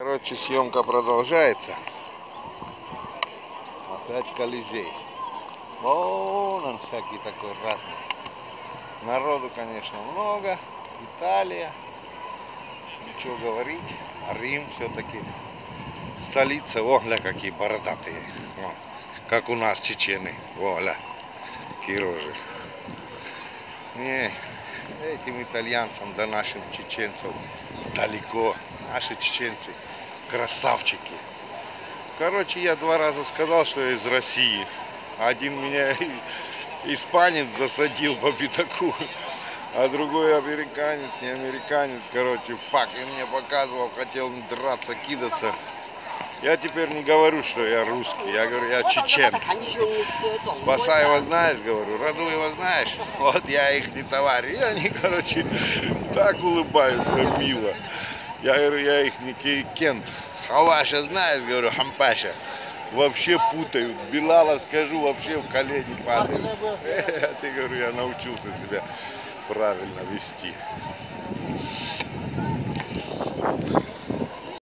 Короче, съемка продолжается. Опять Колизей. Вон он всякий такой разный. Народу, конечно, много. Италия. Ничего говорить. Рим все-таки столица. Огля, какие бородатые. О, как у нас чечены. Огля, какие рожи. Не, этим итальянцам да нашим чеченцам далеко. Наши чеченцы красавчики. Короче, я 2 раза сказал, что я из России. Один меня испанец засадил по пятаку, а другой американец, не американец. Короче, и мне показывал, хотел драться, кидаться. Я теперь не говорю, что я русский, я говорю, я чечен. Басаева знаешь, говорю, Радуева знаешь? Вот я их не товарищ. И они, короче, так улыбаются мило. Я говорю, я их не Кент. Хаваша знаешь, говорю, Хампаша. Вообще путают. Билала скажу, вообще в колени падают. Ты, говорю, я научился себя правильно вести.